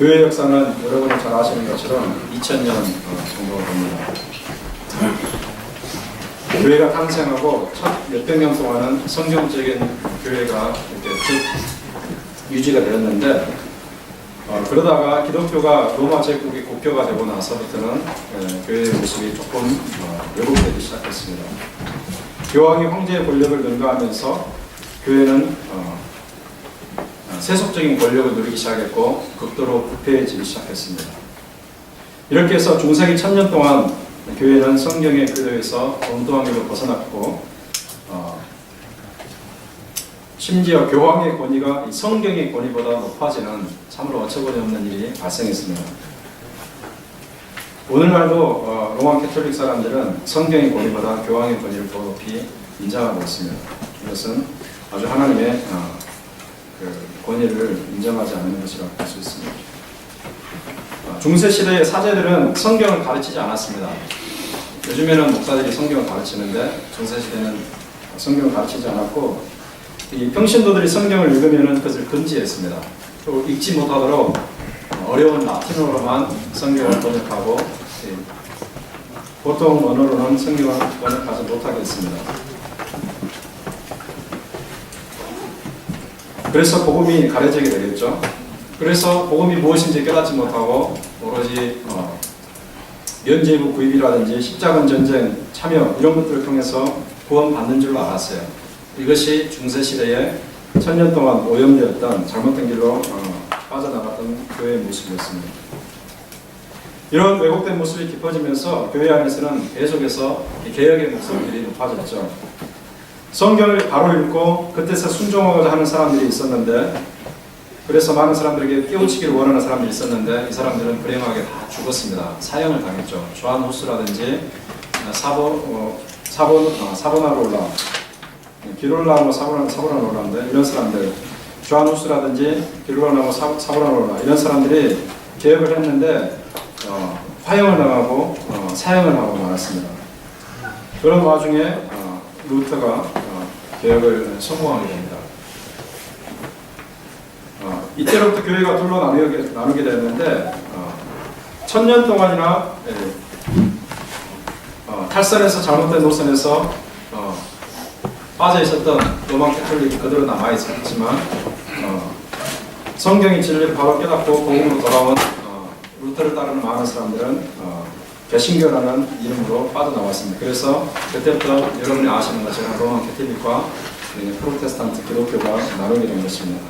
교회 역사는 여러분이 잘 아시는 것처럼 2000년 정도가 됩니다. 교회가 탄생하고 첫 몇백 년 동안은 성경적인 교회가 이렇게 쭉 유지가 되었는데, 그러다가 기독교가 로마 제국이 국교가 되고 나서부터는 교회의 모습이 조금 왜곡되기 시작했습니다. 교황이 황제의 권력을 능가하면서 교회는 세속적인 권력을 누리기 시작했고 극도로 부패해지기 시작했습니다. 이렇게 해서 중세기 1000년 동안 교회는 성경의 교도에서 엉뚱하게로 벗어났고, 심지어 교황의 권위가 성경의 권위보다 높아지는 참으로 어처구니없는 일이 발생했습니다. 오늘날도 로마 캐톨릭 사람들은 성경의 권위보다 교황의 권위를 더 높이 인정하고 있습니다. 이것은 아주 하나님의 권위를 인정하지 않는 것이라고 볼 수 있습니다. 중세시대의 사제들은 성경을 가르치지 않았습니다. 요즘에는 목사들이 성경을 가르치는데 중세시대는 성경을 가르치지 않았고, 이 평신도들이 성경을 읽으면 그것을 금지했습니다. 또 읽지 못하도록 어려운 라틴어로만 성경을 번역하고, 보통 언어로는 성경을 번역하지 못하게 했습니다. 그래서 복음이 가려지게 되겠죠. 그래서 복음이 무엇인지 깨닫지 못하고 오로지 면죄부 구입이라든지 십자군 전쟁 참여 이런 것들을 통해서 구원받는 줄로 알았어요. 이것이 중세시대에 1000년 동안 오염되었던 잘못된 길로 빠져나갔던 교회의 모습이었습니다. 이런 왜곡된 모습이 깊어지면서 교회 안에서는 계속해서 개혁의 목소리들이 높아졌죠. 성경을 바로 읽고 그 뜻에 순종하고자 하는 사람들이 있었는데, 그래서 많은 사람들에게 깨우치기를 원하는 사람들이 있었는데, 이 사람들은 불행하게 다 죽었습니다. 사형을 당했죠. 조한 후스라든지 사보나롤라, 기롤라모 사보나롤라인데, 이런 사람들, 조한 후스라든지 기롤라모 사보나롤라 이런 사람들이 개혁을 했는데 화형을 당하고 사형을 하고 말았습니다. 그런 와중에 루터가 개혁을 성공하게 됩니다. 이때로부터 교회가 둘로 나누게 되었는데, 1000년 동안이나 탈선해서 잘못된 노선에서 빠져 있었던 로마 캐톨릭이 그대로 남아 있었지만, 성경의 진리를 바로 깨닫고 복음으로 돌아온 루터를 따르는 많은 사람들은 개신교라는 이름으로 빠져나왔습니다. 그래서 그때부터 여러분이 아시는 것처럼 로마 캐톨릭과 프로테스탄트 기독교가 나누게 된 것입니다.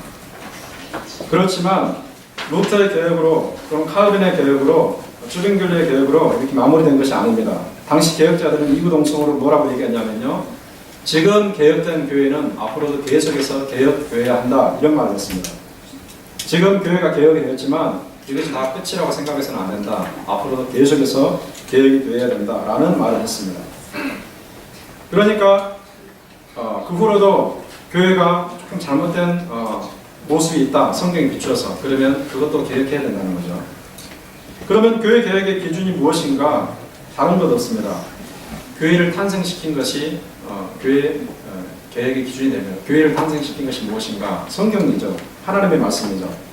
그렇지만 루터의 개혁으로, 그럼 칼빈의 개혁으로, 주빙귤리의 개혁으로 이렇게 마무리된 것이 아닙니다. 당시 개혁자들은 이구동성으로 뭐라고 얘기했냐면요, 지금 개혁된 교회는 앞으로도 계속해서 개혁되어야 한다, 이런 말을 했습니다. 지금 교회가 개혁이 되었지만 이것이 다 끝이라고 생각해서는 안 된다. 앞으로도 계속해서 개혁이 되어야 된다. 라는 말을 했습니다. 그러니까 그 후로도 교회가 조금 잘못된 모습이 있다. 성경에 비추어서. 그러면 그것도 개혁해야 된다는 거죠. 그러면 교회 개혁의 기준이 무엇인가? 다른 것 없습니다. 교회를 탄생시킨 것이 교회 개혁의 기준이 되면, 교회를 탄생시킨 것이 무엇인가? 성경이죠. 하나님의 말씀이죠.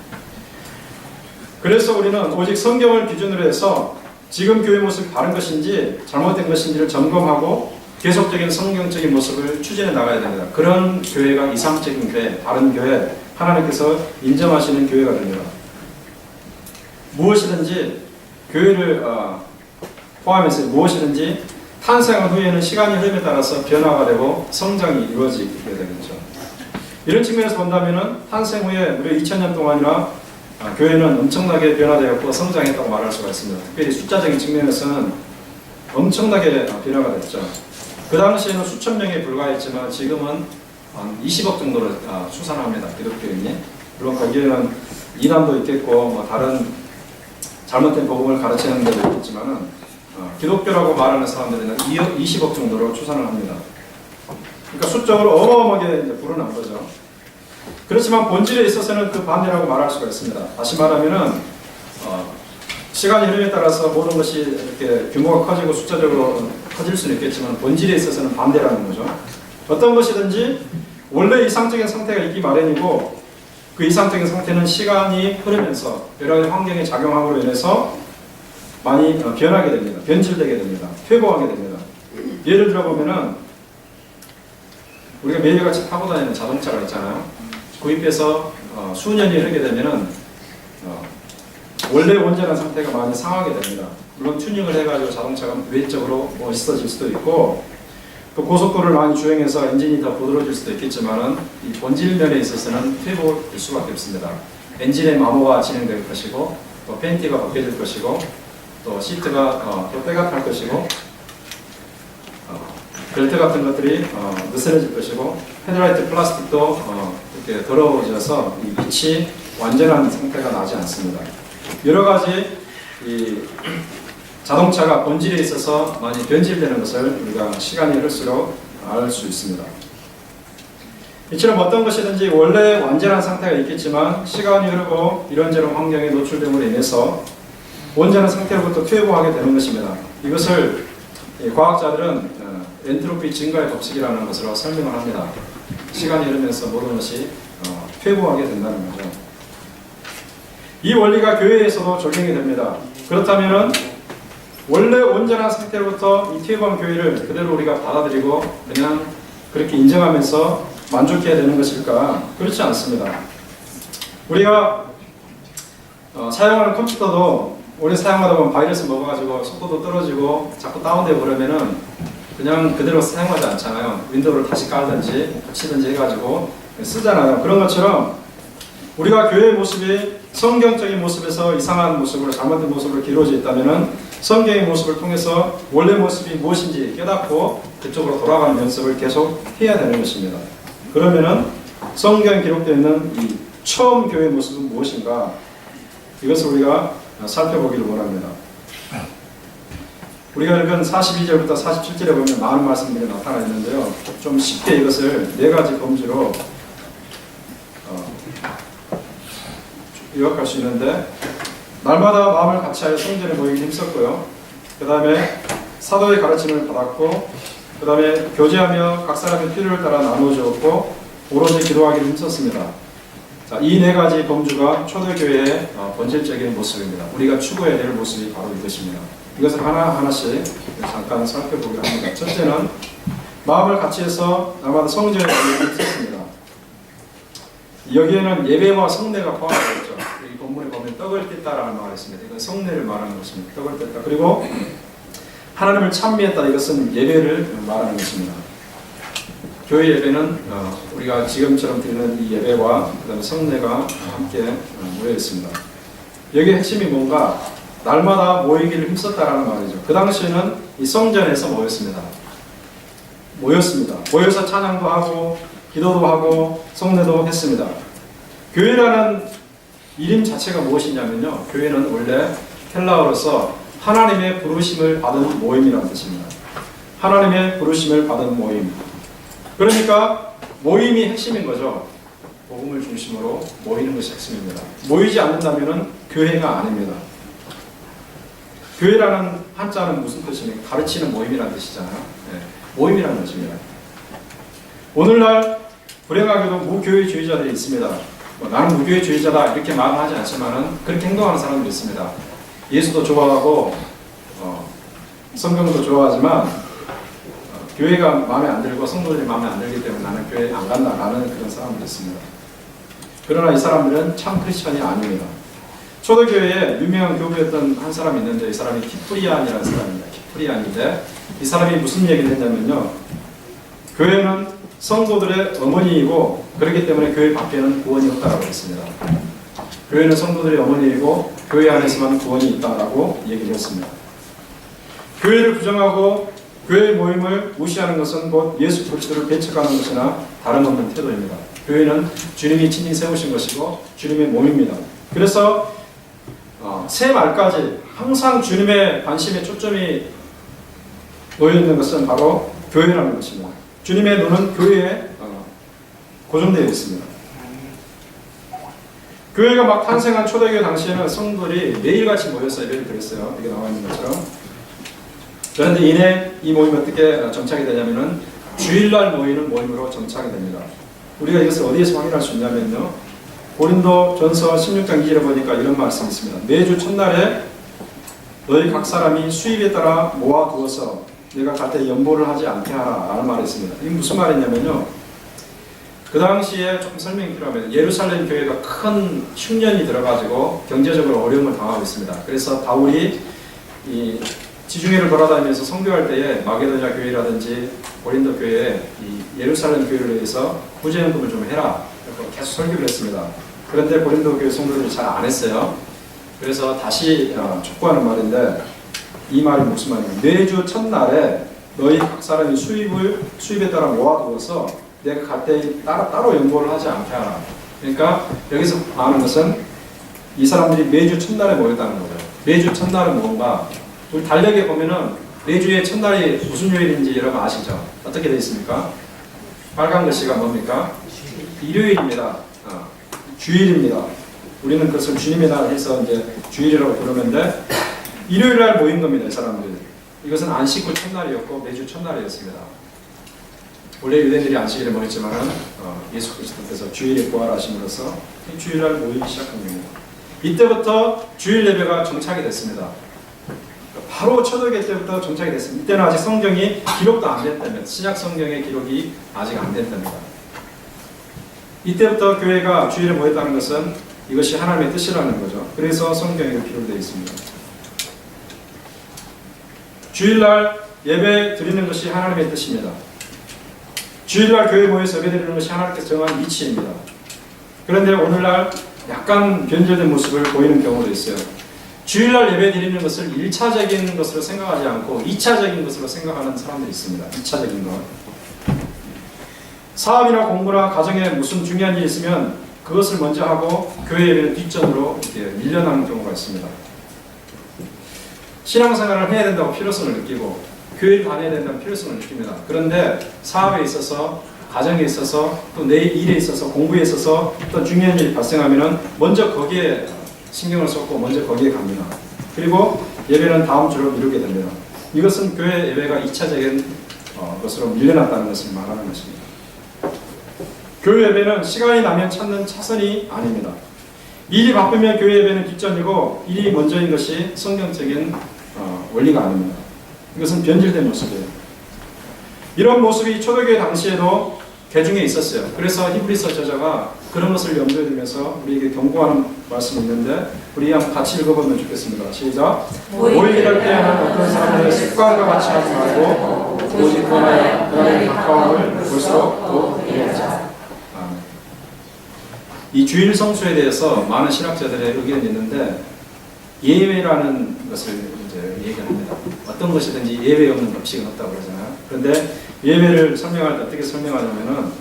그래서 우리는 오직 성경을 기준으로 해서 지금 교회 모습이 바른 것인지 잘못된 것인지를 점검하고 계속적인 성경적인 모습을 추진해 나가야 됩니다. 그런 교회가 이상적인 교회, 바른 교회, 하나님께서 인정하시는 교회가 됩니다. 무엇이든지 교회를 포함해서 무엇이든지 탄생한 후에는 시간이 흐름에 따라서 변화가 되고 성장이 이루어지게 되겠죠. 이런 측면에서 본다면 탄생 후에 무려 2000년 동안이나 교회는 엄청나게 변화되었고 성장했다고 말할 수가 있습니다. 특별히 숫자적인 측면에서는 엄청나게 변화가 됐죠. 그 당시에는 수천 명에 불과했지만 지금은 한 20억 정도를 추산합니다. 기독교인이. 물론 거기에는 이단도 있겠고 다른 잘못된 복음을 가르치는 데도 있겠지만은 기독교라고 말하는 사람들은 20억 정도로 추산을 합니다. 그러니까 수적으로 어마어마하게 이제 불어난 거죠. 그렇지만 본질에 있어서는 그 반대라고 말할 수가 있습니다. 다시 말하면은 시간이 흐름에 따라서 모든 것이 이렇게 규모가 커지고 숫자적으로 커질 수는 있겠지만 본질에 있어서는 반대라는 거죠. 어떤 것이든지 원래 이상적인 상태가 있기 마련이고 그 이상적인 상태는 시간이 흐르면서 여러 가지 환경의 작용함으로 인해서 많이 변하게 됩니다. 변질되게 됩니다. 퇴보하게 됩니다. 예를 들어 보면은 우리가 매일같이 타고 다니는 자동차가 있잖아요. 구입해서 수년이 흐르게 되면은 원래 온전한 상태가 많이 상하게 됩니다. 물론 튜닝을 해가지고 자동차가 외적으로 멋있어질 수도 있고 또 고속도로를 많이 주행해서 엔진이 더 부드러워질 수도 있겠지만은 이 본질 면에 있어서는 퇴보될 수밖에 없습니다. 엔진의 마모가 진행될 것이고 또 팬티가 벗겨질 것이고 또 시트가 또 때가 탈 것이고 벨트 같은 것들이 느슨해질 것이고 헤드라이트 플라스틱도 이렇게 더러워져서 이 빛이 완전한 상태가 나지 않습니다. 여러 가지 이 자동차가 본질에 있어서 많이 변질되는 것을 우리가 시간이 흐를수록 알 수 있습니다. 이처럼 어떤 것이든지 원래 완전한 상태가 있겠지만 시간이 흐르고 이런저런 환경에 노출됨으로 인해서 온전한 상태로부터 퇴보하게 되는 것입니다. 이것을 과학자들은 엔트로피 증가의 법칙이라는 것으로 설명을 합니다. 시간이 흐르면서 모든 것이 퇴보하게 된다는 거죠. 이 원리가 교회에서도 적용이 됩니다. 그렇다면 원래 온전한 상태로부터 이 퇴보한 교회를 그대로 우리가 받아들이고 그냥 그렇게 인정하면서 만족해야 되는 것일까? 그렇지 않습니다. 우리가 사용하는 컴퓨터도 오래 사용하다 보면 바이러스 먹어가지고 속도도 떨어지고 자꾸 다운되고 그러면은 그냥 그대로 사용하지 않잖아요. 윈도우를 다시 깔든지 고치든지 해가지고 쓰잖아요. 그런 것처럼 우리가 교회의 모습이 성경적인 모습에서 이상한 모습으로 잘못된 모습으로 기울어져 있다면 성경의 모습을 통해서 원래 모습이 무엇인지 깨닫고 그쪽으로 돌아가는 연습을 계속 해야 되는 것입니다. 그러면은 성경에 기록되어 있는 이 처음 교회의 모습은 무엇인가 이것을 우리가 살펴보기를 원합니다. 우리가 읽은 42절부터 47절에 보면 많은 말씀들이 나타나 있는데요. 좀 쉽게 이것을 네 가지 범주로 요약할 수 있는데 날마다 마음을 같이하여 성전에 모이기 힘썼고요. 그 다음에 사도의 가르침을 받았고 그 다음에 교제하며 각 사람의 필요를 따라 나누어 주었고 오로지 기도하기를 힘썼습니다. 이 네 가지 범주가 초대교회의 본질적인 모습입니다. 우리가 추구해야 될 모습이 바로 이것입니다. 이것을 하나하나씩 잠깐 살펴보기로 합니다. 첫째는 마음을 같이 해서 날마다 성전에 모이기 힘썼습니다. 여기에는 예배와 성례가 포함되어 있죠. 이 본문에 보면 떡을 뗐다라는 말이 있습니다. 이건 성례를 말하는 것입니다. 떡을 뗐다. 그리고 하나님을 찬미했다. 이것은 예배를 말하는 것입니다. 교회 예배는 우리가 지금처럼 드리는 이 예배와 그다음에 성례가 함께 모여 있습니다. 여기의 핵심이 뭔가 날마다 모이기를 힘썼다라는 말이죠. 그 당시에는 이 성전에서 모였습니다. 모여서 찬양도 하고 기도도 하고 성례도 했습니다. 교회라는 이름 자체가 무엇이냐면요. 교회는 원래 헬라어로서 하나님의 부르심을 받은 모임이라는 뜻입니다. 하나님의 부르심을 받은 모임. 그러니까 모임이 핵심인 거죠. 복음을 중심으로 모이는 것이 핵심입니다. 모이지 않는다면 교회가 아닙니다. 교회라는 한자는 무슨 뜻입니까? 가르치는 모임이라는 뜻이잖아요. 네, 모임이라는 뜻입니다. 오늘날 불행하게도 무교회주의자들이 있습니다. 나는 무교회주의자다 이렇게 말은 하지 않지만 그렇게 행동하는 사람들이 있습니다. 예수도 좋아하고 성경도 좋아하지만 교회가 마음에 안 들고 성도들이 마음에 안 들기 때문에 나는 교회에 안 간다라는 그런 사람들이 있습니다. 그러나 이 사람들은 참 크리스천이 아닙니다. 초대교회에 유명한 교부였던 한 사람이 있는데 이 사람이 키프리안이라는 사람입니다. 키프리안인데 이 사람이 무슨 얘기를 했냐면요. 교회는 성도들의 어머니이고 그렇기 때문에 교회 밖에는 구원이 없다라고 했습니다. 교회는 성도들의 어머니이고 교회 안에서만 구원이 있다라고 얘기를 했습니다. 교회를 부정하고 교회의 모임을 무시하는 것은 곧 예수 그리스도를 배척하는 것이나 다름없는 태도입니다. 교회는 주님이 친히 세우신 것이고 주님의 몸입니다. 그래서 새 말까지 항상 주님의 관심의 초점이 놓여있는 것은 바로 교회라는 것입니다. 주님의 눈은 교회에 고정되어 있습니다. 교회가 막 탄생한 초대교회 당시에는 성도들이 매일같이 모여서 예배를 드렸어요. 이게 나와 있는 것처럼. 그런데 이내 이 모임이 어떻게 정착이 되냐면은 주일날 모이는 모임으로 정착이 됩니다. 우리가 이것을 어디에서 확인할 수 있냐면요. 고린도전서 16장 2절에 보니까 이런 말씀이 있습니다. 매주 첫날에 너희 각 사람이 수입에 따라 모아두어서 내가 갈 때 연보를 하지 않게 하라 라는 말이 있습니다. 이게 무슨 말이냐면요, 그 당시에 조금 설명이 필요하면 예루살렘 교회가 큰 흉년이 들어가지고 경제적으로 어려움을 당하고 있습니다. 그래서 바울이 이 지중해를 돌아다니면서 선교할 때에 마게도냐 교회라든지 고린도 교회에 이 예루살렘 교회를 위해서 구제연금을 좀 해라 계속 설교를 했습니다. 그런데 고린도 교회 성도들이 잘 안 했어요. 그래서 다시 촉구하는 말인데, 이 말이 무슨 말이냐면 매주 첫날에 너희 각 사람이 수입에 따라 모아두어서 내가 갈 때 따로 연보를 하지 않게 하라. 그러니까 여기서 말하는 것은 이 사람들이 매주 첫날에 모였다는 거죠. 매주 첫날은 뭔가, 우리 달력에 보면은 매주의 첫날이 무슨 요일인지 여러분 아시죠? 어떻게 되어 있습니까? 빨간 글씨가 뭡니까? 일요일입니다. 주일입니다. 우리는 그것을 주님의 날 해서 이제 주일이라고 부르는데, 일요일 날 모인 겁니다, 이 사람들. 이것은 안식구 첫날이었고 매주 첫날이었습니다. 원래 유대인들이 안식일에 모였지만은 예수 그리스도께서 주일에 부활하심으로써 주일날 모이기 시작한 겁니다. 이때부터 주일 예배가 정착이 됐습니다. 바로 초대교회 때부터 정착이 됐습니다. 이때는 아직 성경이 기록도 안 됐다면, 신약 성경의 기록이 아직 안 됐답니다. 이때부터 교회가 주일에 모였다는 것은 이것이 하나님의 뜻이라는 거죠. 그래서 성경에 기록되어 있습니다. 주일날 예배 드리는 것이 하나님의 뜻입니다. 주일날 교회 모여서 예배 드리는 것이 하나님께서 정한 이치입니다. 그런데 오늘날 약간 변절된 모습을 보이는 경우도 있어요. 주일날 예배 드리는 것을 1차적인 것으로 생각하지 않고 2차적인 것으로 생각하는 사람들이 있습니다. 2차적인 것. 사업이나 공부나 가정에 무슨 중요한 일이 있으면 그것을 먼저 하고 교회 예배는 뒷전으로 이렇게 밀려나는 경우가 있습니다. 신앙생활을 해야 된다고 필요성을 느끼고 교회를 다녀야 된다는 필요성을 느낍니다. 그런데 사업에 있어서, 가정에 있어서, 또 내 일에 있어서, 공부에 있어서 어떤 중요한 일이 발생하면 먼저 거기에 신경을 쏟고 먼저 거기에 갑니다. 그리고 예배는 다음 주로 미루게 됩니다. 이것은 교회 예배가 2차적인 것으로 밀려났다는 것을 말하는 것입니다. 교회 예배는 시간이 나면 찾는 차선이 아닙니다. 일이 바쁘면 교회 예배는 뒷전이고 일이 먼저인 것이 성경적인 원리가 아닙니다. 이것은 변질된 모습이에요. 이런 모습이 초대교회 당시에도 개중에 있었어요. 그래서 히브리서 저자가 그런 것을 염두에 두면서 우리에게 경고하는 말씀이 있는데, 우리 한번 같이 읽어보면 좋겠습니다. 시작. 모이기를 때에는 어떤 사람들의 습관과 같이 하지 말고 오직 하나의 하나님의 가까움을 볼수록 더욱 이해하자. 이 주일 성수에 대해서 많은 신학자들의 의견이 있는데, 예외라는 것을 이제 얘기합니다. 어떤 것이든지 예외 없는 법칙은 없다고 그러잖아요. 그런데 예외를 설명할 때 어떻게 설명하냐면은,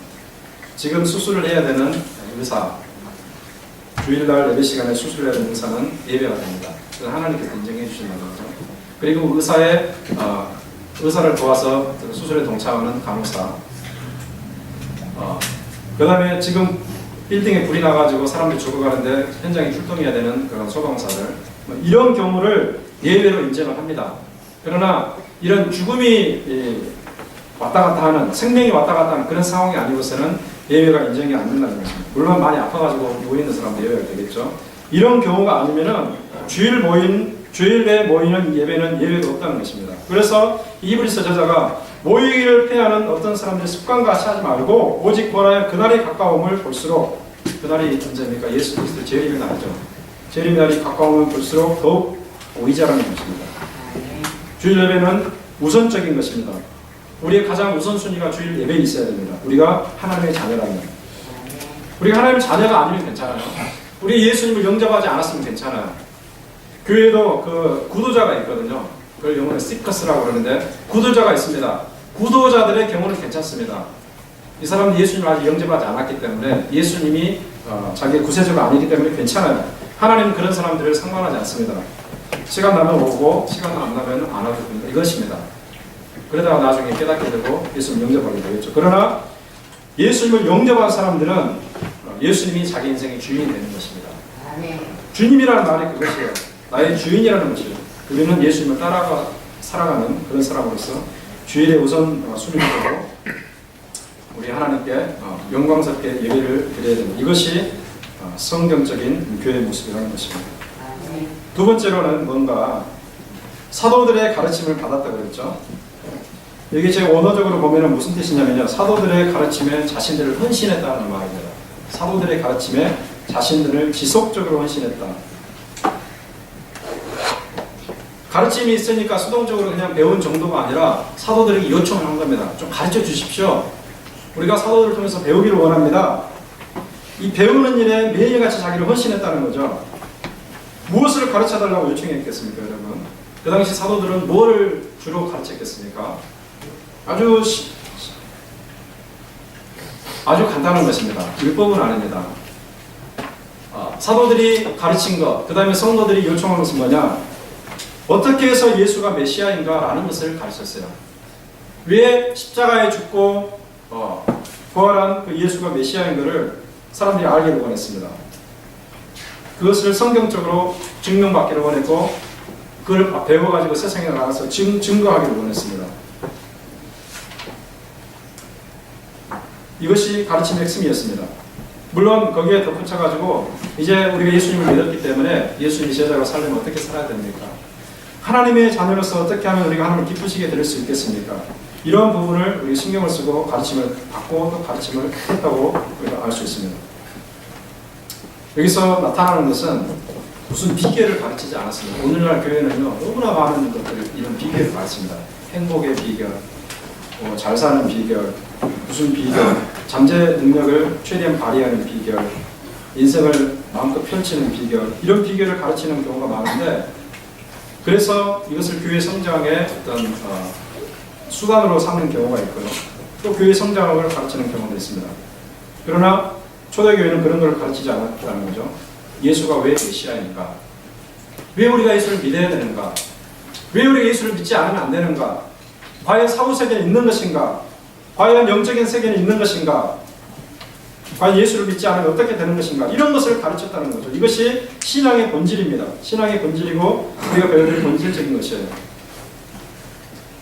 지금 수술을 해야 되는 의사, 주일날 예배 시간에 수술을 해야 되는 의사는 예외가 됩니다. 그래서 하나님께서 인정해 주신다는 거죠. 그리고 의사를 도와서 수술에 동참하는 간호사, 그 다음에 지금 빌딩에 불이 나가지고 사람들이 죽어가는데 현장에 출동해야 되는 그런 소방사들, 이런 경우를 예외로 인정을 합니다. 그러나 이런 죽음이 왔다 갔다 하는, 생명이 왔다 갔다 하는 그런 상황이 아니고서는 예외가 인정이 안 된다는 것입니다. 물론 많이 아파가지고 누워있는 사람도 예외가 되겠죠. 이런 경우가 아니면은 주일에 모이는 예배는 예외가 없다는 것입니다. 그래서 히브리서 저자가 모이기를 피하는 어떤 사람들의 습관과 같이 하지 말고 오직 권하여 그날이 가까움을 볼수록, 그날이 언제입니까? 예수 그리스도 재림의 날이죠. 재림의 날이 가까움을 볼수록 더욱 의자라는 것입니다. 주일 예배는 우선적인 것입니다. 우리의 가장 우선순위가 주일 예배에 있어야 됩니다. 우리가 하나님의 자녀라면. 우리가 하나님의 자녀가 아니면 괜찮아요. 우리 예수님을 영접하지 않았으면 괜찮아요. 교회에도 그 구도자가 있거든요. 그걸 영어로 시커스라고 그러는데, 구도자가 있습니다. 구도자들의 경우는 괜찮습니다. 이 사람은 예수님을 아직 영접하지 않았기 때문에, 예수님이 자기의 구세주가 아니기 때문에 괜찮아요. 하나님은 그런 사람들을 상관하지 않습니다. 시간 나면 오고 시간 안 나면 안 와도 됩니다. 이것입니다. 그러다가 나중에 깨닫게 되고 예수님을 영접하게 되겠죠. 그러나 예수님을 영접한 사람들은 예수님이 자기 인생의 주인이 되는 것입니다. 주님이라는 말이 그것이에요. 나의 주인이라는 것이에요. 우리는 예수님을 따라가 살아가는 그런 사람으로서 주일에 우선 순위를 두고 우리 하나님께 영광스럽게 예배를 드려야 됩니다. 이것이 성경적인 교회의 모습이라는 것입니다. 두 번째로는 뭔가 사도들의 가르침을 받았다고 그랬죠. 여기 제 원어적으로 보면 무슨 뜻이냐면요. 사도들의 가르침에 자신들을 헌신했다는 말입니다. 사도들의 가르침에 자신들을 지속적으로 헌신했다. 가르침이 있으니까 수동적으로 그냥 배운 정도가 아니라 사도들에게 요청을 한 겁니다. 좀 가르쳐 주십시오. 우리가 사도들을 통해서 배우기를 원합니다. 이 배우는 일에 매일같이 자기를 헌신했다는 거죠. 무엇을 가르쳐달라고 요청했겠습니까, 여러분? 그 당시 사도들은 뭐를 주로 가르쳤겠습니까? 아주 간단한 것입니다. 율법은 아닙니다. 사도들이 가르친 것, 그 다음에 성도들이 요청한 것은 뭐냐? 어떻게 해서 예수가 메시아인가 라는 것을 가르쳤어요. 왜 십자가에 죽고 부활한 그 예수가 메시아인 것을 사람들이 알기를 원했습니다. 그것을 성경적으로 증명받기를 원했고 그걸 배워가지고 세상에 나가서 증거하기를 원했습니다. 이것이 가르침의 핵심이었습니다. 물론 거기에 덧붙여가지고 이제 우리가 예수님을 믿었기 때문에 예수님이 제자로 살려면 어떻게 살아야 됩니까? 하나님의 자녀로서 어떻게 하면 우리가 하나님을 기쁘시게 드릴 수 있겠습니까? 이런 부분을 우리 신경을 쓰고 가르침을 받고 또 가르침을 했다고 우리가 알 수 있습니다. 여기서 나타나는 것은 무슨 비결을 가르치지 않았습니다. 오늘날 교회는요 너무나 많은 것들을 이런 비결을 가르칩니다. 행복의 비결, 잘 사는 비결, 무슨 비결, 잠재 능력을 최대한 발휘하는 비결, 인생을 마음껏 펼치는 비결, 이런 비결을 가르치는 경우가 많은데 그래서 이것을 교회 성장의 어떤 수단으로 삼는 경우가 있고요. 또 교회 성장을 가르치는 경우도 있습니다. 그러나 초대교회는 그런 걸 가르치지 않았다는 거죠. 예수가 왜 메시아인가? 왜 우리가 예수를 믿어야 되는가? 왜 우리가 예수를 믿지 않으면 안 되는가? 과연 사후세계는 있는 것인가? 과연 영적인 세계는 있는 것인가? 과연 예수를 믿지 않으면 어떻게 되는 것인가? 이런 것을 가르쳤다는 거죠. 이것이 신앙의 본질입니다. 신앙의 본질이고 우리가 배워야 될 본질적인 것이에요.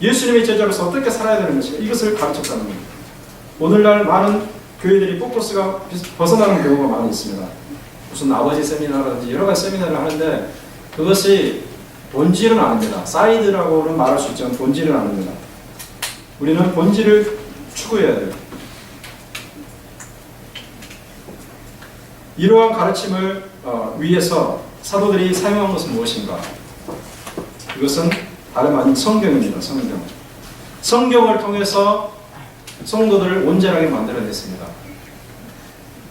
예수님의 제자로서 어떻게 살아야 되는 것인가? 이것을 가르쳤다는 겁니다. 오늘날 많은 교회들이 포커스가 벗어나는 경우가 많이 있습니다. 무슨 아버지 세미나라든지 여러 가지 세미나를 하는데 그것이 본질은 아닙니다. 사이드라고는 말할 수 있지만 본질은 아닙니다. 우리는 본질을 추구해야 돼요. 이러한 가르침을 위해서 사도들이 사용한 것은 무엇인가? 이것은 다름 아닌 성경입니다. 성경을 통해서 성도들을 온전하게 만들어냈습니다.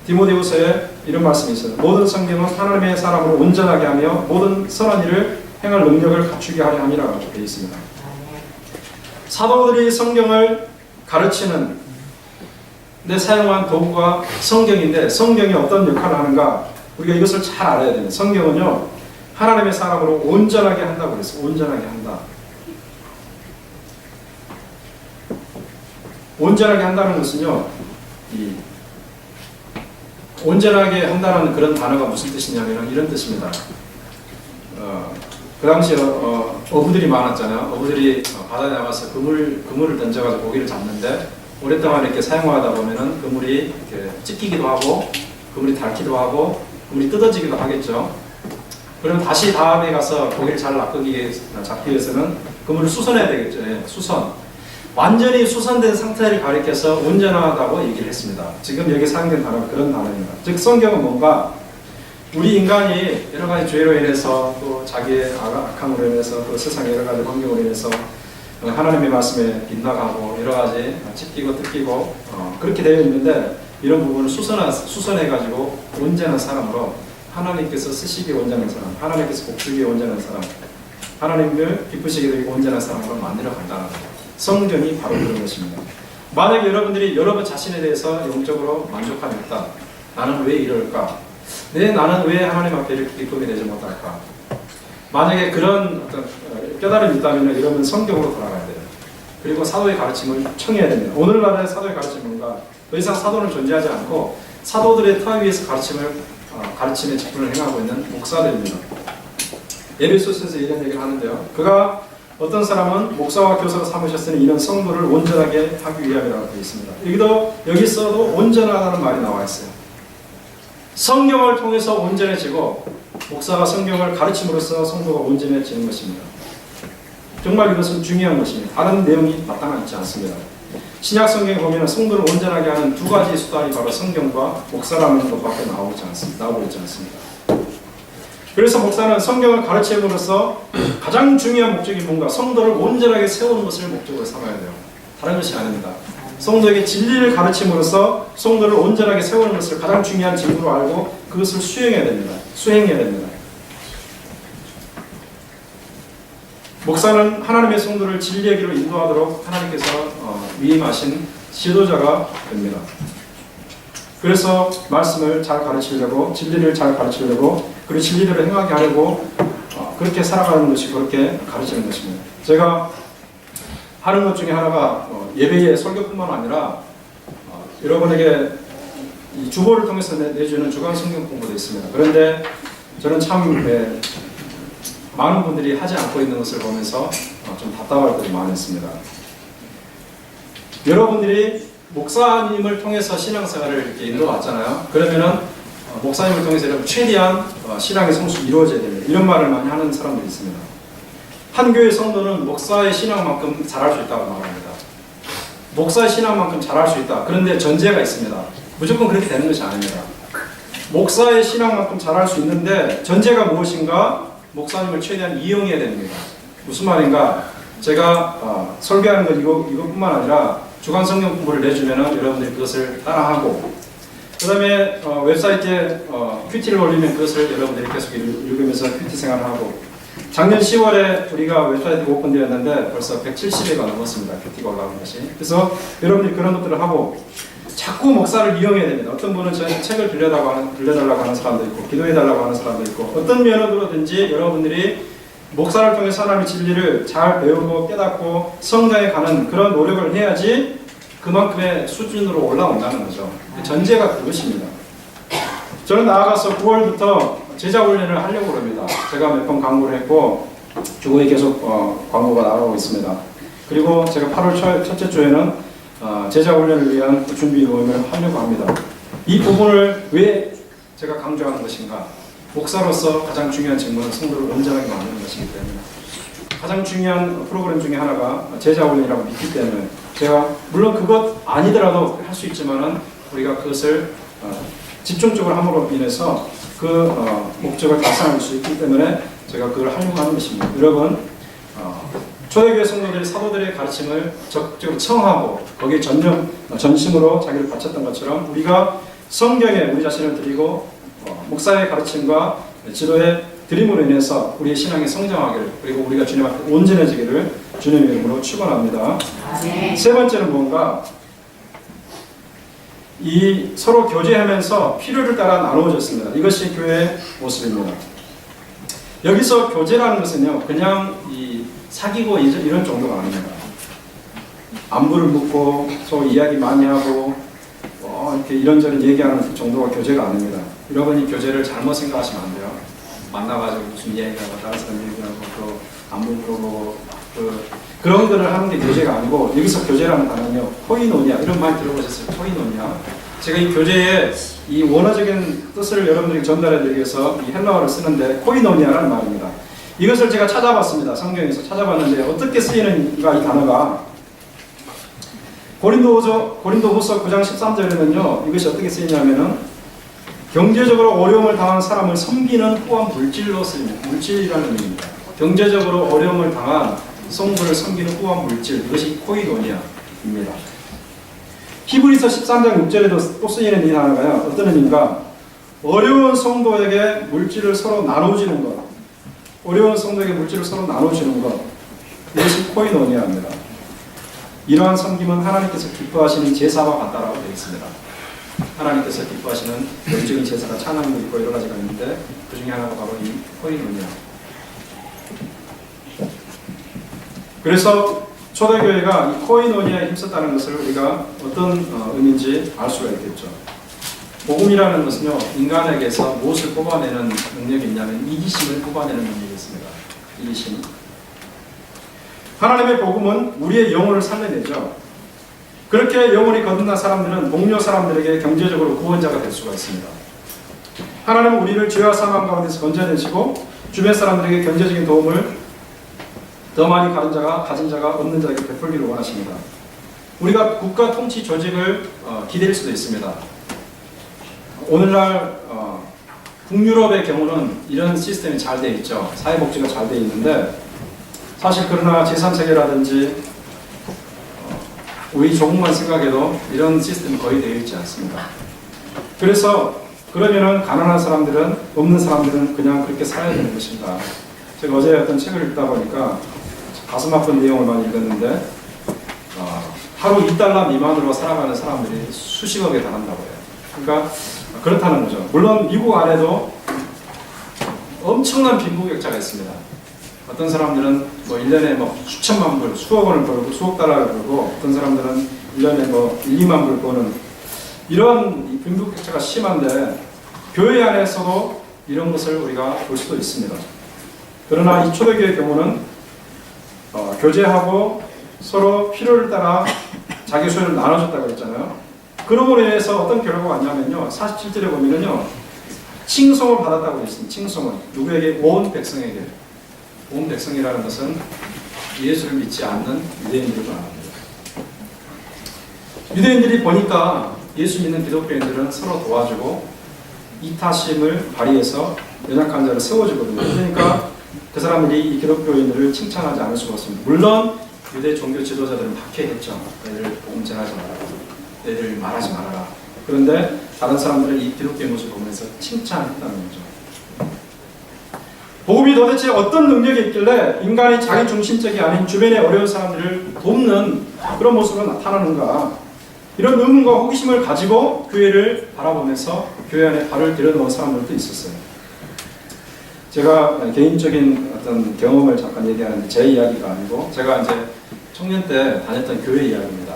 디모데후서에 이런 말씀이 있어요. 모든 성경은 하나님의 사람으로 온전하게 하며 모든 선한 일을 행할 능력을 갖추게 하려 함이라고 되어 있습니다. 사도들이 성경을 가르치는 데 사용한 도구가 성경인데 성경이 어떤 역할을 하는가? 우리가 이것을 잘 알아야 됩니다. 성경은요 하나님의 사람으로 온전하게 한다고 그랬어요. 온전하게 한다. 온전하게 한다는 것은요 온전하게 한다는 그런 단어가 무슨 뜻이냐면 이런 뜻입니다. 그 당시에 어부들이 많았잖아요. 어부들이 바다에 나가서 그물을 던져가지고 고기를 잡는데 오랫동안 이렇게 사용하다 보면은 그물이 이렇게 찢기기도 하고 그물이 닳기도 하고 그물이 뜯어지기도 하겠죠. 그럼 다시 다음에 가서 고기를 잘 잡기 위해서는 그물을 수선해야 되겠죠. 수선. 완전히 수선된 상태를 가리켜서 온전하다고 얘기를 했습니다. 지금 여기 사용된 단어가 그런 단어입니다. 즉 성경은 뭔가 우리 인간이 여러 가지 죄로 인해서 또 자기의 악함으로 인해서 또 세상의 여러 가지 환경으로 인해서 하나님의 말씀에 빗나가고 여러 가지 찢기고 뜯기고 그렇게 되어 있는데 이런 부분을 수선해가지고 온전한 사람으로 하나님께서 쓰시기에 온전한 사람, 하나님께서 복주기에 온전한 사람, 하나님을 기쁘시게 되고 온전한 사람으로 만들어 간다는 거죠. 성경이 바로 그런 것입니다. 만약에 여러분들이 여러분 자신에 대해서 영적으로 만족함이 없다. 나는 왜 이럴까? 나는 왜 하나님 앞에 이렇게 기쁨이 되지 못할까? 만약에 그런 어떤 깨달음이 있다면 이러면 성경으로 돌아가야 돼요. 그리고 사도의 가르침을 청해야 됩니다. 오늘날의 사도의 가르침은 뭔가 더 이상 사도는 존재하지 않고 사도들의 터 위에서 가르침의 직분을 행하고 있는 목사들입니다. 에베소서에서 이런 얘기를 하는데요. 그가 어떤 사람은 목사와 교사로 삼으셨으니 이런 성도를 온전하게 하기 위함이라고 되어 있습니다. 여기서도 온전하다는 말이 나와 있어요. 성경을 통해서 온전해지고 목사가 성경을 가르침으로써 성도가 온전해지는 것입니다. 정말 이것은 중요한 것입니다. 다른 내용이 마땅하지 않습니다. 신약 성경에 보면 성도를 온전하게 하는 두 가지 수단이 바로 성경과 목사라는 것밖에 나오고 있지 않습니다. 그래서 목사는 성경을 가르침으로써 가장 중요한 목적이 뭔가 성도를 온전하게 세우는 것을 목적으로 삼아야 돼요. 다른 것이 아닙니다. 성도에게 진리를 가르침으로써 성도를 온전하게 세우는 것을 가장 중요한 직무로 알고 그것을 수행해야 됩니다. 목사는 하나님의 성도를 진리의 길로 인도하도록 하나님께서 위임하신 지도자가 됩니다. 그래서 말씀을 잘 가르치려고, 진리를 잘 가르치려고, 그리고 진리대로 행하게 하려고 그렇게 살아가는 것이 그렇게 가르치는 것입니다. 제가 하는 것 중에 하나가 예배의 설교뿐만 아니라 여러분에게 이 주보를 통해서 내주는 주간 성경 공부도 있습니다. 그런데 저는 참 많은 분들이 하지 않고 있는 것을 보면서 좀 답답할 때도 많았습니다. 여러분들이 목사님을 통해서 신앙생활을 이렇게 인도왔잖아요. 그러면은 목사님을 통해서 여러분 최대한 신앙의 성숙이 이루어져야 됩니다. 이런 말을 많이 하는 사람들이 있습니다. 한 교회 성도는 목사의 신앙만큼 잘할 수 있다고 말합니다. 목사의 신앙만큼 잘할 수 있다. 그런데 전제가 있습니다. 무조건 그렇게 되는 것이 아닙니다. 목사의 신앙만큼 잘할 수 있는데 전제가 무엇인가? 목사님을 최대한 이용해야 됩니다. 무슨 말인가? 제가 설교하는 것 이것뿐만 아니라 주간 성경 공부를 내주면은 여러분들이 그것을 따라하고, 그 다음에 웹사이트에 큐티를 올리면 그것을 여러분들이 계속 읽으면서 큐티 생활을 하고, 작년 10월에 우리가 웹사이트가 오픈되었는데 벌써 170회가 넘었습니다. 큐티가 올라온 것이. 그래서 여러분들이 그런 것들을 하고 자꾸 목사를 이용해야 됩니다. 어떤 분은 저희 책을 빌려달라고 하는 사람도 있고, 기도해달라고 하는 사람도 있고, 어떤 면으로든지 여러분들이 목사를 통해서 하나님의 진리를 잘 배우고 깨닫고 성장해 가는 그런 노력을 해야지 그만큼의 수준으로 올라온다는 거죠. 전제가 그것입니다. 저는 나아가서 9월부터 제자 훈련을 하려고 합니다. 제가 몇 번 광고를 했고 주거에 계속 광고가 나가고 있습니다. 그리고 제가 8월 첫째 주에는 제자 훈련을 위한 준비 모임을 하려고 합니다. 이 부분을 왜 제가 강조하는 것인가? 목사로서 가장 중요한 직무는 성도를 온전하게 만드는 것이기 때문에, 가장 중요한 프로그램 중에 하나가 제자 훈련이라고 믿기 때문에, 제가 물론 그것 아니더라도 할 수 있지만은 우리가 그것을 집중적으로 함으로 인해서 그 목적을 달성할 수 있기 때문에 제가 그걸 하려고 하는 것입니다. 여러분, 초대교회 성도들이 사도들의 가르침을 적극적으로 청하고 거기에 전심으로 자기를 바쳤던 것처럼 우리가 성경에 우리 자신을 드리고 목사의 가르침과 지도의 드림으로 인해서 우리의 신앙이 성장하기를, 그리고 우리가 주님 앞에 온전해지기를 주님의 이름으로 축원합니다. 세 번째는 뭔가? 이 서로 교제하면서 필요를 따라 나누어졌습니다. 이것이 교회의 모습입니다. 여기서 교제라는 것은요, 그냥 사귀고 이런 정도가 아닙니다. 안부를 묻고 서로 이야기 많이 하고 이렇게 이런저런 얘기하는 정도가 교제가 아닙니다. 여러분이 교제를 잘못 생각하시면 안 돼요. 만나가지고 무슨 이야기하고 다른 사람 얘기하고 또 안부 물어보고 그런 거를 하는 게 교제가 아니고, 여기서 교제라는 단어는요, 코이노니아, 이런 말 들어보셨어요? 코이노니아. 제가 이 교제의 이 원어적인 뜻을 여러분들에게 전달해 드리기 위해서 이 헬라어를 쓰는데 코이노니아라는 말입니다. 이것을 제가 찾아봤습니다. 성경에서 찾아봤는데 어떻게 쓰이는가, 이 단어가 고린도후서 9장 13절에는요 이것이 어떻게 쓰이냐면은 경제적으로 어려움을 당한 사람을 섬기는 후한 물질로 쓰입니다. 물질이라는 의미입니다. 경제적으로 어려움을 당한 성도를 섬기는 후한 물질, 이것이 코이노니아입니다. 히브리서 13장 6절에도 또 쓰이는 이 단어가요, 어떤 의미인가? 어려운 성도에게 물질을 서로 나눠주는 것, 어려운 성도에게 물질을 서로 나눠주는 것, 이것이 코이노니아입니다. 이러한 섬김은 하나님께서 기뻐하시는 제사와 같다라고 되어 있습니다. 하나님께서 기뻐하시는 영적인 제사가 찬양도 있고 여러 가지가 있는데 그 중에 하나가 바로 이 코이노니아. 그래서 초대교회가 이 코이노니아에 힘썼다는 것을 우리가 어떤 의미인지 알 수가 있겠죠. 복음이라는 것은요, 인간에게서 무엇을 뽑아내는 능력이 있냐면 이기심을 뽑아내는 능력이 있습니다. 이기심. 하나님의 복음은 우리의 영혼을 살려내죠. 그렇게 영혼이 거듭난 사람들은 동료 사람들에게 경제적으로 구원자가 될 수가 있습니다. 하나님은 우리를 죄와 사망 가운데서 건져내시고 주변 사람들에게 경제적인 도움을 더 많이 가진 자가 없는 자에게 베풀기를 원하십니다. 우리가 국가 통치 조직을 기댈 수도 있습니다. 오늘날 북유럽의 경우는 이런 시스템이 잘 되어 있죠. 사회복지가 잘 되어 있는데 사실 그러나 제3세계라든지 우리 조국만 생각해도 이런 시스템이 거의 되어 있지 않습니다. 그래서 그러면은 가난한 사람들은, 없는 사람들은 그냥 그렇게 살아야 되는 것입니다. 제가 어제 어떤 책을 읽다 보니까 가슴 아픈 내용을 많이 읽었는데 하루 2달러 미만으로 살아가는 사람들이 수십억에 달한다고 해요. 그러니까 그렇다는 거죠. 물론 미국 안에도 엄청난 빈부격차가 있습니다. 어떤 사람들은 뭐 1년에 뭐 수천만 불, 수억 원을 벌고 수억 달러를 벌고 어떤 사람들은 1년에 뭐 1, 2만 불 버는 이런 빈부격차가 심한데 교회 안에서도 이런 것을 우리가 볼 수도 있습니다. 그러나 이 초대교회의 경우는 교제하고 서로 필요를 따라 자기 소유를 나눠줬다고 했잖아요. 그러므로 인해서 어떤 결과가 왔냐면요. 47절에 보면은요. 칭송을 받았다고 했습니다. 칭송을. 누구에게? 온 백성에게. 온 백성이라는 것은 예수를 믿지 않는 유대인들을 말합니다. 유대인들이 보니까 예수 믿는 기독교인들은 서로 도와주고 이타심을 발휘해서 연약한 자를 세워주거든요. 그러니까 그 사람들이 이 기독교인들을 칭찬하지 않을 수가 없습니다. 물론 유대 종교 지도자들은 박해했죠. 너희를 복음전하지 말아라. 너희를 말하지 말아라. 그런데 다른 사람들은 이 기독교의 모습을 보면서 칭찬했다는 거죠. 복음이 도대체 어떤 능력이 있길래 인간이 자기 중심적이 아닌 주변의 어려운 사람들을 돕는 그런 모습으로 나타나는가? 이런 의문과 호기심을 가지고 교회를 바라보면서 교회 안에 발을 들여놓은 사람들도 있었어요. 제가 개인적인 어떤 경험을 잠깐 얘기하는데 제 이야기가 아니고 제가 이제 청년 때 다녔던 교회 이야기입니다.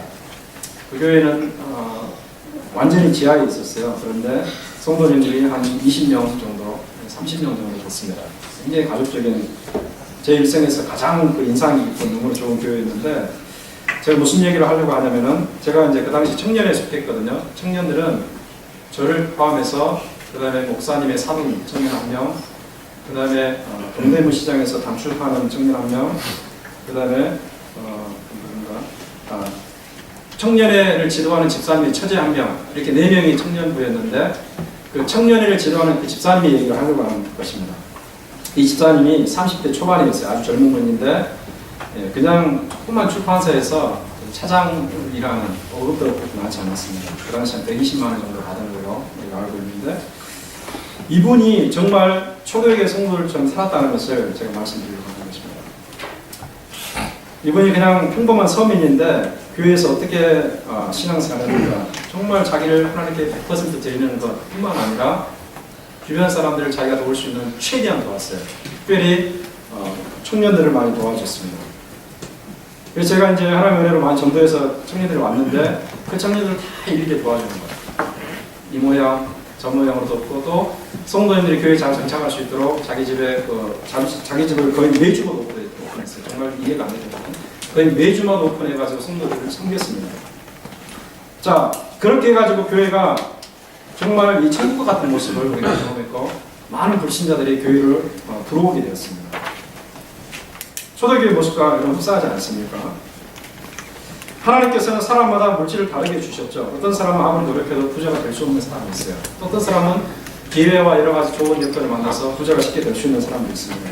그 교회는 완전히 지하에 있었어요. 그런데 성도님들이 한 20명 정도, 30명 정도 됐습니다. 굉장히 가족적인 제 일생에서 가장 그 인상이 깊은 너무 좋은 교회였는데 제가 무슨 얘기를 하려고 하냐면은 제가 이제 그 당시 청년에 속했거든요. 청년들은 저를 포함해서 그 다음에 목사님의 사돈 청년 한 명, 그 다음에 동대문 시장에서 단출하는 청년 한 명, 그 다음에 청년회를 지도하는 집사님의 처제 한 명, 이렇게 4명이 청년부였는데 그 청년회를 지도하는 그 집사님의 얘기를 하려고 하는 것입니다. 이 집사님이 30대 초반이었어요. 아주 젊은 분인데 그냥 조그만 출판사에서 차장이라는 월급도 그렇게 많지 않았습니다. 그 당시 한 120만 원 정도 받은 걸로 우리가 알고 있는데 이분이 정말 초대교회 성도들처럼 살았다는 것을 제가 말씀드리려고 하는 것입니다. 이분이 그냥 평범한 서민인데 교회에서 어떻게 신앙생활을 하는가 정말 자기를 하나님께 100% 드리는 것 뿐만 아니라 주변 사람들을 자기가 도울 수 있는 최대한 도왔어요. 특별히 청년들을 많이 도와줬습니다. 그래서 제가 이제 하나님의 은혜로 많이 전도해서 청년들이 왔는데 그 청년들을 다 일일이 도와주는 거예요. 이 모양, 저 모양으로 돕고 또 성도님들이 교회에 잘 정착할 수 있도록 자기 집에 자기 집을 거의 매주마다 오픈했어요. 정말 이해가 안 되거든요. 거의 매주마다 오픈해가지고 성도들을 섬겼습니다. 자, 그렇게 해가지고 교회가 정말 이 천국 같은 모습을 우리가 경험했고 많은 불신자들이 교회를 들어오게 되었습니다. 초대교회 모습과 이런 흡사하지 않습니까? 하나님께서는 사람마다 물질을 다르게 주셨죠. 어떤 사람은 아무리 노력해도 부자가 될 수 없는 사람이 있어요. 또 어떤 사람은 기회와 여러 가지 좋은 여건을 만나서 부자가 쉽게 될 수 있는 사람도 있습니다.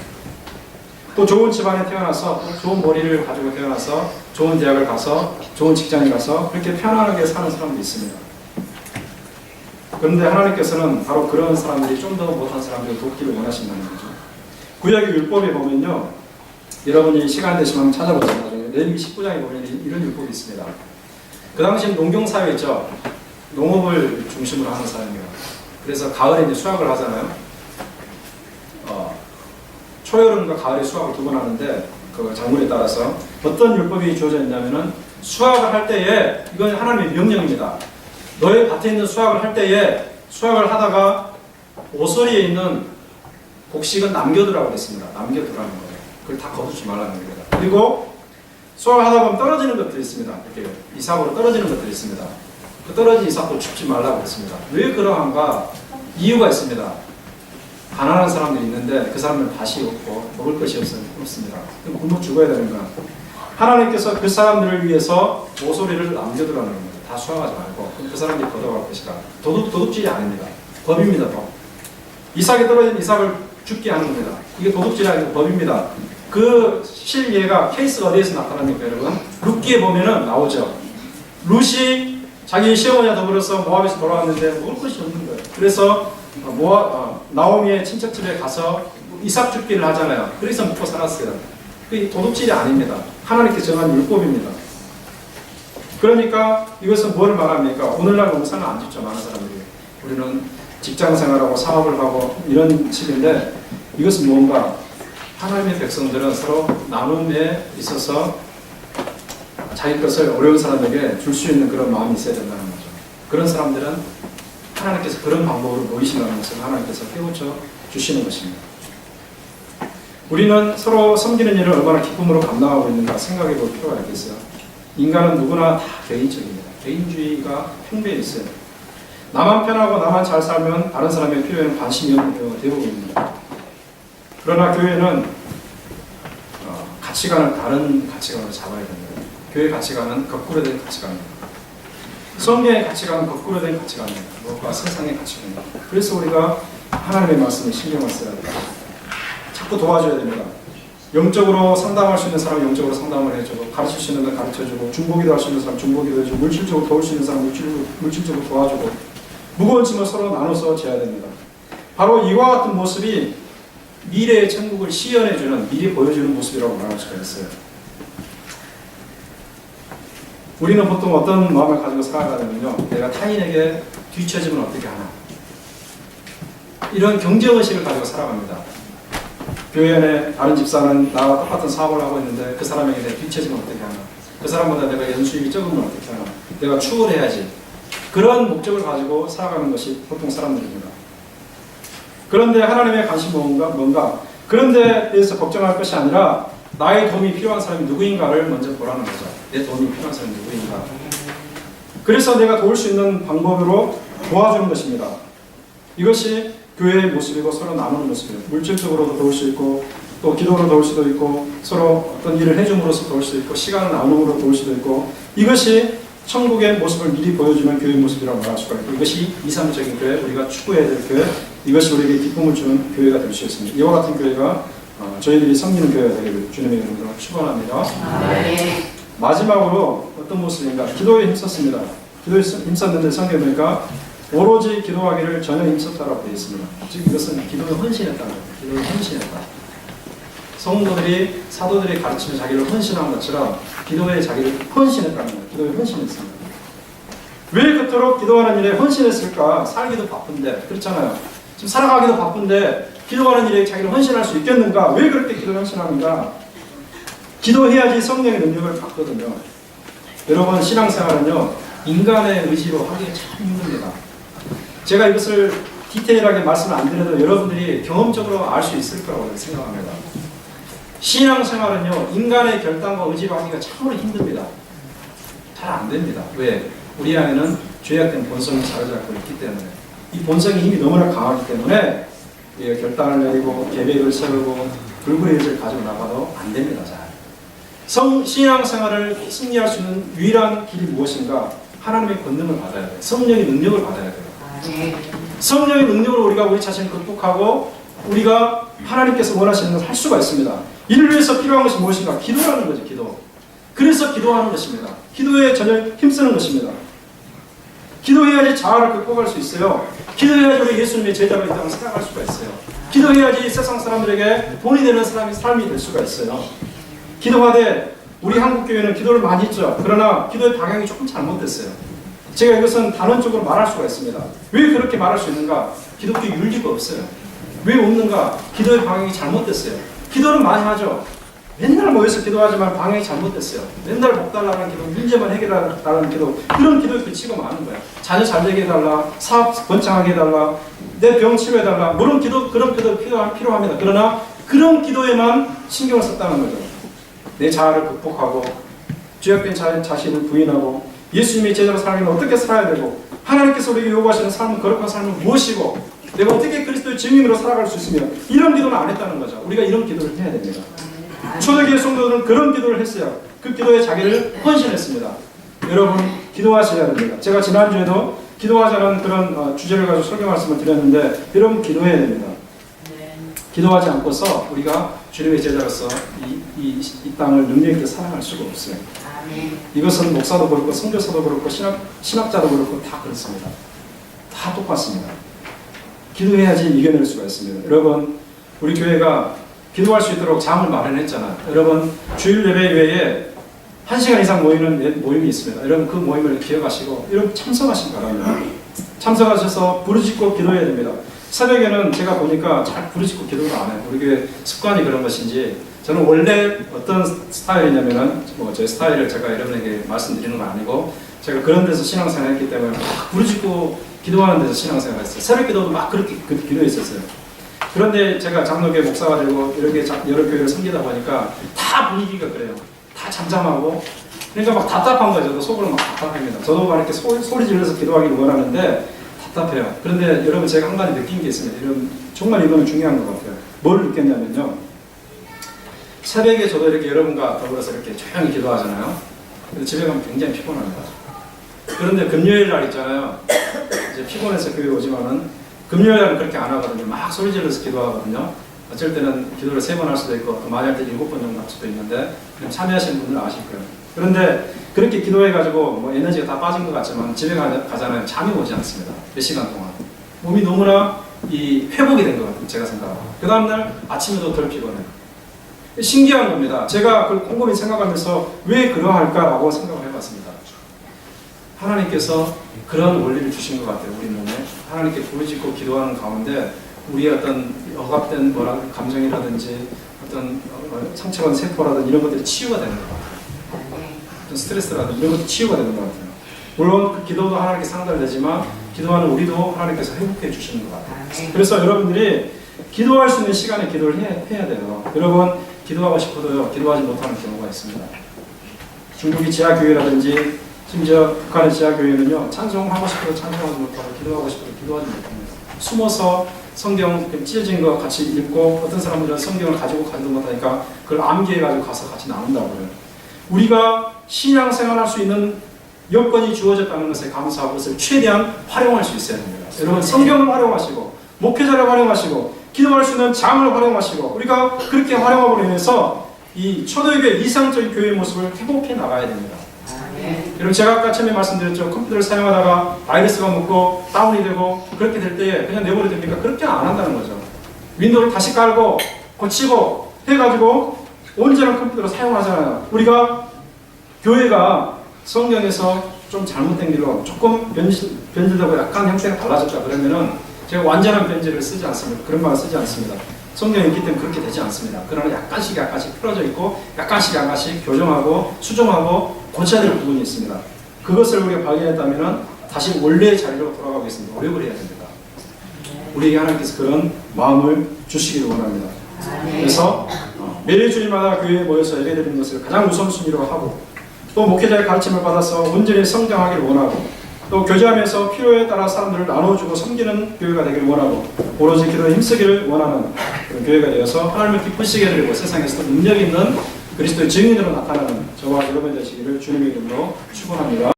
또 좋은 집안에 태어나서 좋은 머리를 가지고 태어나서 좋은 대학을 가서 좋은 직장에 가서 그렇게 편안하게 사는 사람도 있습니다. 그런데 하나님께서는 바로 그런 사람들이 좀 더 못한 사람들을 돕기를 원하신다는 거죠. 구약의 율법에 보면요. 여러분이 시간 되시면 찾아보세요. 나중에 레위기 19장에 보면 이런 율법이 있습니다. 그 당시엔 농경사회였죠. 농업을 중심으로 하는 사회입니다. 그래서 가을에 이제 수확을 하잖아요. 초여름과 가을에 수확을 2번 하는데 그 작물에 따라서 어떤 율법이 주어져 있냐면은 수확을 할 때에 이건 하나님의 명령입니다. 너의 밭에 있는 수확을 할 때에 수확을 하다가 오소리에 있는 곡식은 남겨두라고 했습니다. 남겨두라는 거예요. 그걸 다 거두지 말라는 겁니다. 그리고 수확을 하다 보면 떨어지는 것들이 있습니다. 이렇게 이삭으로 떨어지는 것들이 있습니다. 그 떨어진 이삭도 줍지 말라고 했습니다. 왜 그러한가? 이유가 있습니다. 가난한 사람들이 있는데 그 사람은 밭이 없고 먹을 것이 없습니다. 그럼 굶어 죽어야 되는 거야. 하나님께서 그 사람들을 위해서 모서리를 남겨두라는 겁니다. 다 수확하지 말고 그 사람들이 걷어갈 것이다. 도둑질이 아닙니다. 법입니다. 법. 이삭이 떨어진 이삭을 죽게 하는 겁니다. 이게 도둑질이 아니고 법입니다. 그 실예가 케이스가 어디에서 나타납니까 여러분? 룻기에 보면은 나오죠. 룻이 자기 시어머니와 더불어서 모압에서 돌아왔는데 먹을 것이 없는 거예요. 그래서 나오미의 친척 집에 가서 이삭 죽기를 하잖아요. 그래서 먹고 살았어요. 그 도둑질이 아닙니다. 하나님께서 정한 율법입니다. 그러니까 이것은 뭘 말합니까? 오늘날 농사는 안 짓죠. 많은 사람들이. 우리는 직장생활하고 사업을 하고 이런 식인데 이것은 뭔가 하나님의 백성들은 서로 나눔에 있어서 자기 것을 어려운 사람에게 줄 수 있는 그런 마음이 있어야 된다는 거죠. 그런 사람들은 하나님께서 그런 방법으로 모이신다는 것을 하나님께서 깨우쳐 주시는 것입니다. 우리는 서로 섬기는 일을 얼마나 기쁨으로 감당하고 있는가 생각해 볼 필요가 있겠어요. 인간은 누구나 다 개인적입니다. 개인주의가 팽배해 있어요. 나만 편하고 나만 잘 살면 다른 사람의 필요에는 관심이 없는 경우가 대부분입니다. 그러나 교회는 가치관을 다른 가치관으로 잡아야 됩니다. 교회 가치관은 거꾸로 된 가치관입니다. 성경의 가치관은 거꾸로 된 가치관입니다. 무엇과 세상의 가치관입니다. 그래서 우리가 하나님의 말씀에 신경을 써야 됩니다. 자꾸 도와줘야 됩니다. 영적으로 상담할 수 있는 사람 영적으로 상담을 해주고, 가르칠 수 있는 사람 가르쳐주고, 중보기도 할 수 있는 사람 중보기도 해주고, 물질적으로 도울 수 있는 사람 물질적으로 도와주고, 무거운 짐을 서로 나눠서 져야 됩니다. 바로 이와 같은 모습이 미래의 천국을 시연해주는, 미리 보여주는 모습이라고 말할 수가 있어요. 우리는 보통 어떤 마음을 가지고 살아가냐면요, 내가 타인에게 뒤처지면 어떻게 하나, 이런 경쟁의식을 가지고 살아갑니다. 교회 안에 다른 집사는 나와 똑같은 사업을 하고 있는데 그 사람에게 내가 뒤처지면 어떻게 하나, 그 사람보다 내가 연수입이 적으면 어떻게 하나, 내가 추월해야지. 그런 목적을 가지고 살아가는 것이 보통 사람들입니다. 그런데 하나님의 관심은 뭔가 그런 데 대해서 걱정할 것이 아니라 나의 도움이 필요한 사람이 누구인가를 먼저 보라는 거죠. 내 도움이 필요한 사람이 누구인가. 그래서 내가 도울 수 있는 방법으로 도와주는 것입니다. 이것이 교회의 모습이고 서로 나누는 모습이에요. 물질적으로도 도울 수 있고 또 기도로 도울 수도 있고 서로 어떤 일을 해줌으로써 도울 수 있고 시간을 나눔으로 도울 수도 있고, 이것이 천국의 모습을 미리 보여주는 교회의 모습이라고 말할 수가 있고, 이것이 이상적인 교회, 우리가 추구해야 될 교회, 이것이 우리에게 기쁨을 주는 교회가 될 수 있습니다. 이와 같은 교회가 저희들이 섬기는 교회가 되기를 주님의 이름으로 축원합니다. 마지막으로 어떤 모습인가? 기도에 힘썼습니다. 기도에 힘썼는데 성경에 보니까 오로지 기도하기를 전혀 힘썼다라고 되어 있습니다. 즉 이것은 기도에 헌신했다는 거예요. 기도에 헌신했다. 성도들이 사도들이 가르치는 자기를 헌신한 것처럼 기도에 자기를 헌신했다는 거예요. 기도에 헌신했습니다. 왜 그토록 기도하는 일에 헌신했을까? 살기도 바쁜데, 그렇잖아요. 지금 살아가기도 바쁜데 기도하는 일에 자기를 헌신할 수 있겠는가? 왜 그렇게 기도에 헌신합니까? 기도해야지 성령의 능력을 받거든요. 여러분, 신앙생활은요, 인간의 의지로 하기가 참 힘듭니다. 제가 이것을 디테일하게 말씀을 안 드려도 여러분들이 경험적으로 알 수 있을 거라고 생각합니다. 신앙생활은요, 인간의 결단과 의지로 하기가 참으로 힘듭니다. 잘 안 됩니다. 왜? 우리 안에는 죄악된 본성이 자리잡고 있기 때문에, 이 본성의 힘이 너무나 강하기 때문에 결단을 내리고 계획을 세우고 불굴의지를 가지고 나가도 안 됩니다. 잘. 신앙생활을 승리할 수 있는 유일한 길이 무엇인가? 하나님의 권능을 받아야 돼요. 성령의 능력을 받아야 돼요. 성령의 능력으로 우리가 우리 자신을 극복하고 우리가 하나님께서 원하시는 것을 할 수가 있습니다. 이를 위해서 필요한 것이 무엇인가? 기도라는 거죠. 기도. 그래서 기도하는 것입니다. 기도에 전혀 힘쓰는 것입니다. 기도해야지 자아를 극복할 수 있어요. 기도해야지 우리 예수님의 제자로 이 땅을 살아갈 수가 있어요. 기도해야지 세상 사람들에게 본이 되는 삶이 될 수가 있어요. 기도하되 우리 한국교회는 기도를 많이 했죠. 그러나 기도의 방향이 조금 잘못됐어요. 제가 이것은 단언적으로 말할 수가 있습니다. 왜 그렇게 말할 수 있는가? 기독교 윤리가 없어요. 왜 없는가? 기도의 방향이 잘못됐어요. 기도는 많이 하죠. 맨날 모여서 기도하지만 방향이 잘못됐어요. 맨날 복 달라는 기도, 문제만 해결하라는 기도, 그런 기도에 그치고 마는 거야. 자녀 잘 되게 해달라, 사업 번창하게 해달라, 내 병 치료해달라, 그런 기도 필요합니다. 그러나 그런 기도에만 신경을 썼다는 거죠. 내 자아를 극복하고 죄악된 자신을 부인하고 예수님의 제자로 살려면 어떻게 살아야 되고 하나님께서 우리에게 요구하시는 삶은 거룩한 삶은 무엇이고 내가 어떻게 그리스도의 증인으로 살아갈 수 있으며 이런 기도는 안 했다는 거죠. 우리가 이런 기도를 해야 됩니다. 초대교회 성도들은 그런 기도를 했어요. 그 기도에 자기를 헌신했습니다. 여러분 기도하셔야 됩니다. 제가 지난주에도 기도하자는 그런 주제를 가지고 설교 말씀을 드렸는데 여러분 기도해야 됩니다. 기도하지 않고서 우리가 주님의 제자로서 이 땅을 능력 있게 살아갈 수가 없어요. 이것은 목사도 그렇고 선교사도 그렇고 신학자도 그렇고 다 그렇습니다. 다 똑같습니다. 기도해야지 이겨낼 수가 있습니다. 여러분 우리 교회가 기도할 수 있도록 장을 마련했잖아요. 여러분 주일 예배 외에 1시간 이상 모이는 모임이 있습니다. 여러분 그 모임을 기억하시고 여러분 참석하시기 바랍니다. 참석하셔서 부르짖고 기도해야 됩니다. 새벽에는 제가 보니까 잘 부르짖고 기도를 안 해요. 우리 교회 습관이 그런 것인지 저는 원래 어떤 스타일이냐면은 제 스타일을 제가 여러분에게 말씀드리는 건 아니고 제가 그런 데서 신앙생활 했기 때문에 막 부르짖고 기도하는 데서 신앙생활 했어요. 새벽 기도도 막 그렇게 기도했었어요. 그런데 제가 장로교회 목사가 되고 이렇게 여러 교회를 섬기다 보니까 다 분위기가 그래요. 다 잠잠하고 그러니까 막 답답한 거죠. 저도 속으로 막 답답합니다. 저도 막 이렇게 소리 질러서 기도하기를 원하는데 답답해요. 그런데 여러분 제가 한 가지 느낀 게 있습니다. 여러분 정말 이거는 중요한 것 같아요. 뭘 느꼈냐면요. 새벽에 저도 이렇게 여러분과 더불어서 이렇게 조용히 기도하잖아요. 근데 집에 가면 굉장히 피곤합니다. 그런데 금요일 날 있잖아요. 이제 피곤해서 교회 오지만은 금요일 날은 그렇게 안 하거든요. 막 소리 질러서 기도하거든요. 어쩔 때는 기도를 3번 할 수도 있고 또 많이 할 때 7번 정도 할 수도 있는데 그냥 참여하시는 분들은 아실 거예요. 그런데 그렇게 기도해가지고 뭐 에너지가 다 빠진 것 같지만 집에 가잖아요. 잠이 오지 않습니다. 몇 시간 동안. 몸이 너무나 회복이 된 것 같아요. 제가 생각하고. 그 다음날 아침에도 덜 피곤해요. 신기한 겁니다. 제가 그걸 곰곰이 생각하면서 왜 그러할까라고 생각을 해봤습니다. 하나님께서 그런 원리를 주신 것 같아요. 우리 몸에. 하나님께 부르짖고 기도하는 가운데 우리의 어떤 억압된 감정이라든지 어떤 상처받은 세포라든지 이런 것들이 치유가 되는 것 같아요. 어떤 스트레스라든지 이런 것도 치유가 되는 것 같아요. 물론 그 기도도 하나님께 상달되지만 기도하는 우리도 하나님께서 회복해 주시는 것 같아요. 그래서 여러분들이 기도할 수 있는 시간에 기도를 해야 돼요. 여러분 기도하고 싶어도요. 기도하지 못하는 경우가 있습니다. 중국의 지하교회라든지 심지어 북한의 지하교회는요. 찬송하고 싶어도 찬송하지 못하고 기도하고 싶어도 기도하지 못합니다. 숨어서 성경 찢어진 거 같이 읽고 어떤 사람들은 성경을 가지고 가지도 못하니까 그걸 암기해가지고 가서 같이 나눈다고 그래요. 우리가 신앙생활할 수 있는 여건이 주어졌다는 것에 감사하고 그것을 최대한 활용할 수 있어야 됩니다. 여러분 성경을 활용하시고 목회자를 활용하시고 기도할 수 있는 장을 활용하시고 우리가 그렇게 활용함으로 인해서 이 초대교회 이상적인 교회의 모습을 회복해 나가야 됩니다. 여러분 제가 아까 처음에 말씀드렸죠. 컴퓨터를 사용하다가 바이러스가 먹고 다운이 되고 그렇게 될 때 그냥 내버려 됩니까? 그렇게 안 한다는 거죠. 윈도우를 다시 깔고 고치고 해가지고 온전한 컴퓨터를 사용하잖아요. 우리가 교회가 성경에서 좀 잘못된 길로 조금 변질되고 약간 형태가 달라졌다 그러면은 제가 완전한 변질을 쓰지 않습니다. 그런 말을 쓰지 않습니다. 성경이 있기 때문에 그렇게 되지 않습니다. 그러나 약간씩 풀어져 있고 약간씩 교정하고 수정하고 고쳐야 될 부분이 있습니다. 그것을 우리가 발견했다면 다시 원래의 자리로 돌아가고 있습니다. 노력을 해야 됩니다. 우리에게 하나님께서 그런 마음을 주시기를 원합니다. 그래서 매일 주일마다 교회에 모여서 예배드리는 것을 가장 우선순위로 하고 또 목회자의 가르침을 받아서 온전히 성장하기를 원하고 또 교제하면서 필요에 따라 사람들을 나눠주고 섬기는 교회가 되기를 원하고 오로지 기도에 힘쓰기를 원하는 그런 교회가 되어서 하나님을 기쁘시게 해드리고 세상에서도 능력 있는 그리스도의 증인으로 나타나는 저와 여러분이 되시기를 주님의 이름으로 축원합니다.